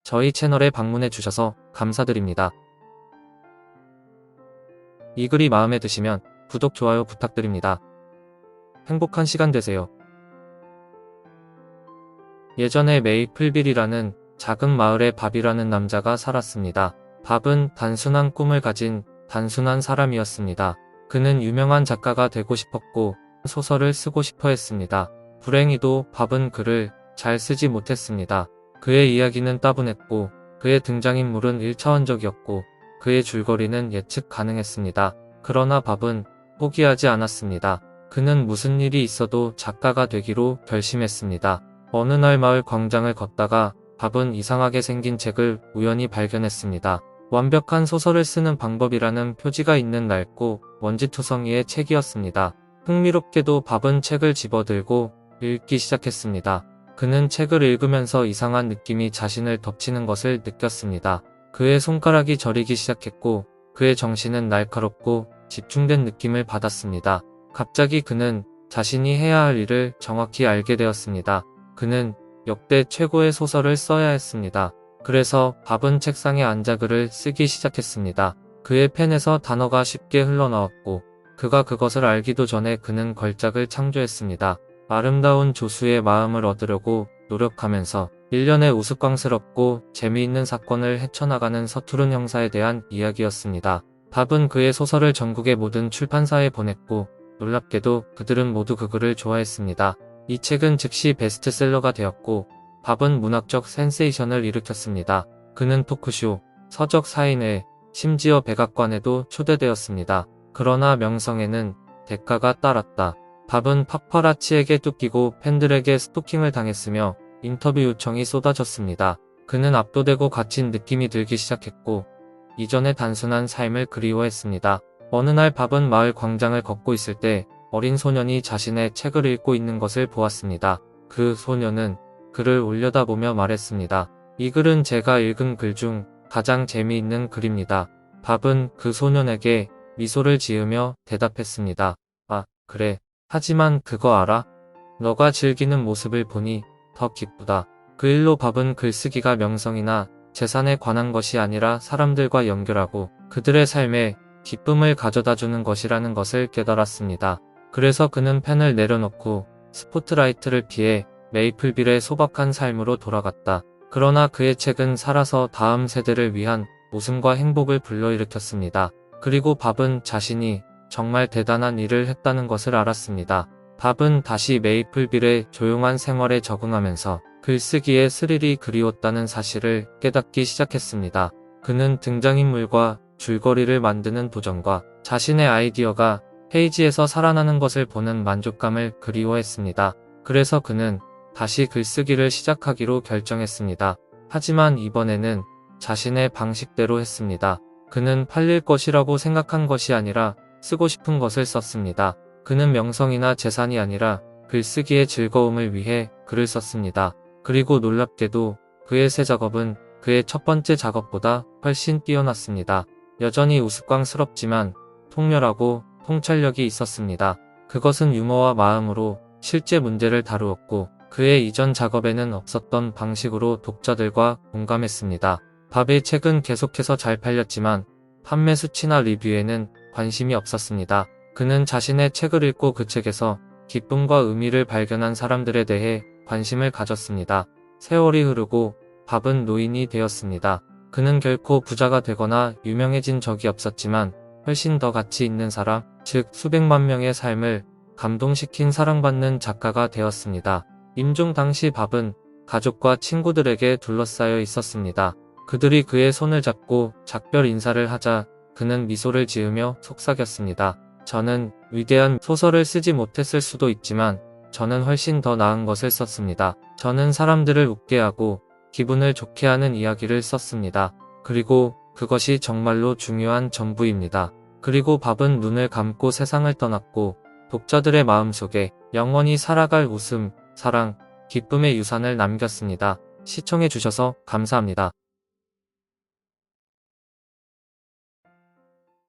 저희 채널에 방문해 주셔서 감사드립니다. 이 글이 마음에 드시면 구독, 좋아요 부탁드립니다. 행복한 시간 되세요. 예전에 메이플빌이라는 작은 마을에 밥이라는 남자가 살았습니다. 밥은 단순한 꿈을 가진 단순한 사람이었습니다. 그는 유명한 작가가 되고 싶었고 소설을 쓰고 싶어 했습니다. 불행히도 밥은 글을 잘 쓰지 못했습니다. 그의 이야기는 따분했고 그의 등장인물은 1차원적이었고 그의 줄거리는 예측 가능했습니다. 그러나 밥은 포기하지 않았습니다. 그는 무슨 일이 있어도 작가가 되기로 결심했습니다. 어느 날 마을 광장을 걷다가 밥은 이상하게 생긴 책을 우연히 발견했습니다. 완벽한 소설을 쓰는 방법이라는 표지가 있는 낡고 먼지투성이의 책이었습니다. 흥미롭게도 밥은 책을 집어들고 읽기 시작했습니다. 그는 책을 읽으면서 이상한 느낌이 자신을 덮치는 것을 느꼈습니다. 그의 손가락이 저리기 시작했고 그의 정신은 날카롭고 집중된 느낌을 받았습니다. 갑자기 그는 자신이 해야 할 일을 정확히 알게 되었습니다. 그는 역대 최고의 소설을 써야 했습니다. 그래서 밥은 책상에 앉아 글을 쓰기 시작했습니다. 그의 펜에서 단어가 쉽게 흘러나왔고 그가 그것을 알기도 전에 그는 걸작을 창조했습니다. 아름다운 조수의 마음을 얻으려고 노력하면서 일련의 우스꽝스럽고 재미있는 사건을 헤쳐나가는 서투른 형사에 대한 이야기였습니다. 밥은 그의 소설을 전국의 모든 출판사에 보냈고 놀랍게도 그들은 모두 그 글을 좋아했습니다. 이 책은 즉시 베스트셀러가 되었고 밥은 문학적 센세이션을 일으켰습니다. 그는 토크쇼, 서적 사인회, 심지어 백악관에도 초대되었습니다. 그러나 명성에는 대가가 따랐다. 밥은 파파라치에게 쫓기고 팬들에게 스토킹을 당했으며 인터뷰 요청이 쏟아졌습니다. 그는 압도되고 갇힌 느낌이 들기 시작했고 이전의 단순한 삶을 그리워했습니다. 어느 날 밥은 마을 광장을 걷고 있을 때 어린 소년이 자신의 책을 읽고 있는 것을 보았습니다. 그 소년은 글을 올려다보며 말했습니다. 이 글은 제가 읽은 글 중 가장 재미있는 글입니다. 밥은 그 소년에게 미소를 지으며 대답했습니다. 아, 그래. 하지만 그거 알아? 너가 즐기는 모습을 보니 더 기쁘다. 그 일로 밥은 글쓰기가 명성이나 재산에 관한 것이 아니라 사람들과 연결하고 그들의 삶에 기쁨을 가져다주는 것이라는 것을 깨달았습니다. 그래서 그는 펜을 내려놓고 스포트라이트를 피해 메이플빌의 소박한 삶으로 돌아갔다. 그러나 그의 책은 살아서 다음 세대를 위한 웃음과 행복을 불러일으켰습니다. 그리고 밥은 자신이 정말 대단한 일을 했다는 것을 알았습니다. 밥은 다시 메이플빌의 조용한 생활에 적응하면서 글쓰기의 스릴이 그리웠다는 사실을 깨닫기 시작했습니다. 그는 등장인물과 줄거리를 만드는 도전과 자신의 아이디어가 페이지에서 살아나는 것을 보는 만족감을 그리워했습니다. 그래서 그는 다시 글쓰기를 시작하기로 결정했습니다. 하지만 이번에는 자신의 방식대로 했습니다. 그는 팔릴 것이라고 생각한 것이 아니라 쓰고 싶은 것을 썼습니다. 그는 명성이나 재산이 아니라 글쓰기의 즐거움을 위해 글을 썼습니다. 그리고 놀랍게도 그의 새 작업은 그의 첫 번째 작업보다 훨씬 뛰어났습니다. 여전히 우스꽝스럽지만 통렬하고 통찰력이 있었습니다. 그것은 유머와 마음으로 실제 문제를 다루었고 그의 이전 작업에는 없었던 방식으로 독자들과 공감했습니다. 밥의 책은 계속해서 잘 팔렸지만 판매 수치나 리뷰에는 관심이 없었습니다. 그는 자신의 책을 읽고 그 책에서 기쁨과 의미를 발견한 사람들에 대해 관심을 가졌습니다. 세월이 흐르고 밥은 노인이 되었습니다. 그는 결코 부자가 되거나 유명해진 적이 없었지만 훨씬 더 가치 있는 사람, 즉 수백만 명의 삶을 감동시킨 사랑받는 작가가 되었습니다. 임종 당시 밥은 가족과 친구들에게 둘러싸여 있었습니다. 그들이 그의 손을 잡고 작별 인사를 하자 그는 미소를 지으며 속삭였습니다. 저는 위대한 소설을 쓰지 못했을 수도 있지만 저는 훨씬 더 나은 것을 썼습니다. 저는 사람들을 웃게 하고 기분을 좋게 하는 이야기를 썼습니다. 그리고 그것이 정말로 중요한 전부입니다. 그리고 밥은 눈을 감고 세상을 떠났고 독자들의 마음속에 영원히 살아갈 웃음, 사랑, 기쁨의 유산을 남겼습니다. 시청해주셔서 감사합니다.